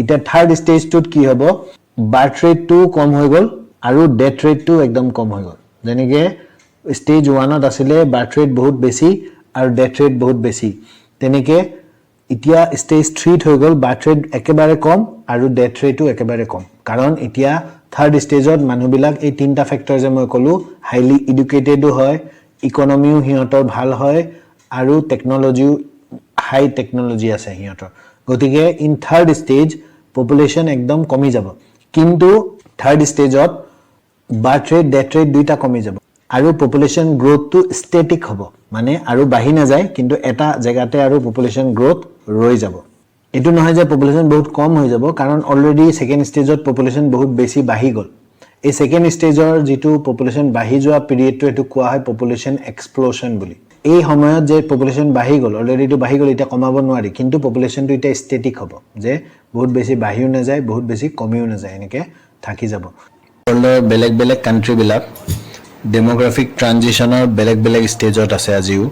এতিয়া থাৰ্ড ষ্টেজটোত কি হ'ব বাৰ্থ ৰেটটো কম হৈ গ'ল আৰু ডেথ ৰেটটো একদম কম হৈ গ'ল যেনেকৈ ষ্টেজ 1ত আছিলে বাৰ্থ ৰেট বহুত বেছি আৰু ডেথ ৰেট বহুত বেছি তেনেকৈ এতিয়া ষ্টেজ 3ত হৈ গ'ল বাৰ্থ ৰেট একেবাৰে কম আৰু ডেথ ৰেটটো একেবাৰে কম কাৰণ এতিয়া থাৰ্ড ষ্টেজত মানুহবিলাক এই তিনিটা ফেক্টৰ যে মই ক'লোঁ হাইলি এডুকেটেডো হয় ইকনমিও সিহঁতৰ ভাল হয় আৰু টেকন'লজিও হাই টেকন'লজি আছে সিহঁতৰ গতিকে ইন থাৰ্ড ষ্টেজ পপুলেশ্যন একদম কমি যাব কিন্তু থাৰ্ড ষ্টেজত বাৰ্থ ৰেট ডেথ ৰেট দুইটা কমি যাব আৰু পপুলেশ্যন গ্ৰোথটো ষ্টেটিক হ'ব মানে আৰু বাঢ়ি নাযায় কিন্তু এটা জেগাতে আৰু পপুলেশ্যন গ্ৰোথ ৰৈ যাব এইটো নহয় যে পপুলেশ্যন বহুত কম হৈ যাব কাৰণ অলৰেডি ছেকেণ্ড ষ্টেজত পপুলেশ্যন বহুত বেছি বাঢ়ি গ'ল এই ছেকেণ্ড ষ্টেজৰ যিটো পপুলেশ্যন বাঢ়ি যোৱা পিৰিয়ডটো এইটো কোৱা হয় পপুলেশ্যন এক্সপ্ল'শ্যন বুলি এই সময়ত যে পপুলেশ্যন বাঢ়ি গ'ল অলৰেডিটো বাঢ়ি গ'ল এতিয়া কমাব নোৱাৰি কিন্তু পপুলেশ্যনটো এতিয়া ষ্টেটিক হ'ব যে বহুত বেছি বাঢ়িও নাযায় বহুত বেছি কমিও নাযায় এনেকৈ থাকি যাব ৱৰ্ল্ডৰ বেলেগ বেলেগ কাণ্ট্ৰিবিলাক ডেম'গ্ৰাফিক ট্ৰানজিশ্যনৰ বেলেগ বেলেগ ষ্টেজত আছে আজিও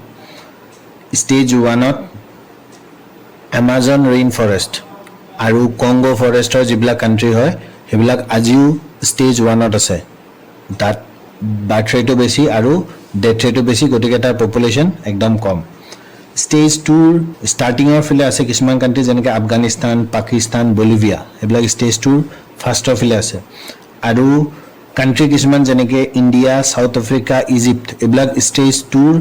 ষ্টেজ 1ত এমাজন ৰেইন ফৰেষ্ট আৰু কংগো ফৰেষ্টৰ যিবিলাক কাণ্ট্ৰি হয় সেইবিলাক আজিও ষ্টেজ 1ত আছে তাত বাৰ্থ ৰেটো বেছি আৰু ডেথ ৰেটো বেছি গতিকে তাৰ পপুলেশ্যন একদম কম ষ্টেজ 2ৰ ষ্টাৰ্টিঙৰ ফালে আছে কিছুমান কাণ্ট্ৰি যেনেকৈ আফগানিস্তান পাকিস্তান বলিভিয়া সেইবিলাক ষ্টেজ 2ৰ ফাৰ্ষ্টৰ ফালে আছে আৰু কাণ্ট্ৰি কিছুমান যেনেকৈ ইণ্ডিয়া চাউথ আফ্ৰিকা ইজিপ্ত এইবিলাক ষ্টেজ 2ৰ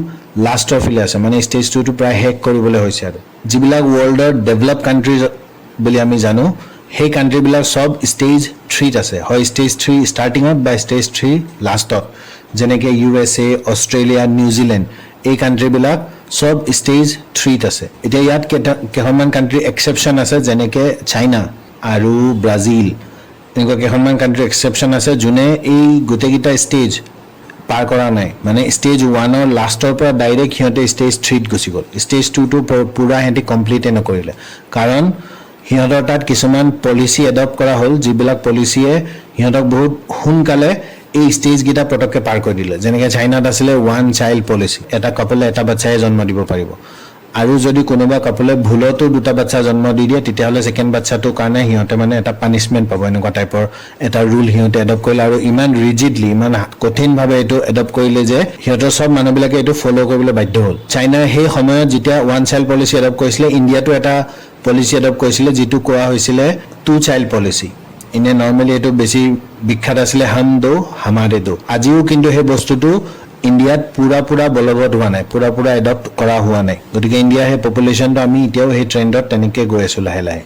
লাষ্টৰ ফালে আছে মানে ষ্টেজ 2টো প্ৰায় শেষ কৰিবলৈ হৈছে আৰু যিবিলাক ৱৰ্ল্ডৰ ডেভেলপ কাণ্ট্ৰি বুলি আমি জানো সেই কাণ্ট্ৰিবিলাক সব ষ্টেজ 3ত আছে হয় ষ্টেজ 3 ষ্টাৰ্টিঙত বা ষ্টেজ 3 লাষ্টত যেনেকৈ USA অষ্ট্ৰেলিয়া নিউজিলেণ্ড এই কাণ্ট্ৰিবিলাক সব ষ্টেজ 3ত আছে এতিয়া ইয়াত কেইখনমান কাণ্ট্ৰি এক্সেপশ্যন আছে যেনেকৈ চাইনা আৰু ব্ৰাজিল এনেকুৱা কেইখনমান কাণ্ট্ৰি এক্সেপশ্যন আছে যোনে এই গোটেইকেইটা ষ্টেজ পাৰ কৰা নাই মানে ষ্টেজ 1ৰ লাষ্টৰ পৰা ডাইৰেক্ট সিহঁতে ষ্টেজ 3ত গুচি গ'ল ষ্টেজ 2টো পুৰা সিহঁতি কমপ্লিটে নকৰিলে কাৰণ সিহঁতৰ তাত কিছুমান পলিচি এডপ্ট কৰা হ'ল যিবিলাক পলিচিয়ে সিহঁতক বহুত সোনকালে এই ষ্টেজকেইটা পটককৈ পাৰ কৰি দিলে যেনেকৈ চাইনাত আছিলে 1 চাইল্ড পলিচি এটা কাপলে এটা বাচ্চাই জন্ম দিব পাৰিব আৰু যদি কোনোবা কাপলে ভুলতো দুটা বাচ্চা জন্ম দি দিয়ে তেতিয়াহ'লে ছেকেণ্ড বাচ্চাটোৰ কাৰণে সিহঁতে মানে এটা পানিছমেণ্ট পাব এনেকুৱা টাইপৰ এটা ৰুল সিহঁতে এডপ্ট কৰিলে আৰু ইমান ৰিজিডলি ইমান কঠিনভাৱে এইটো এডপ্ট কৰিলে যে সিহঁতৰ সব মানুহবিলাকে এইটো ফ'ল' কৰিবলৈ বাধ্য হ'ল চাইনাই সেই সময়ত যেতিয়া 1 চাইল্ড পলিচি এডপ্ট কৰিছিলে ইণ্ডিয়াটো এটা পলিচি এডপ্ট কৰিছিলে যিটো কোৱা হৈছিলে 2 চাইল্ড পলিচি এনে নৰ্মেলি এইটো বেছি বিখ্যাত আছিলে হাম দো হামাৰে দো আজিও কিন্তু সেই বস্তুটো ইণ্ডিয়াত পুৰা বলবৎ হোৱা নাই পুৰা এডপ্ট কৰা হোৱা নাই গতিকে ইণ্ডিয়া সেই পপুলেশ্যনটো আমি এতিয়াও সেই ট্ৰেণ্ডত তেনেকৈ গৈ আছোঁ লাহে লাহে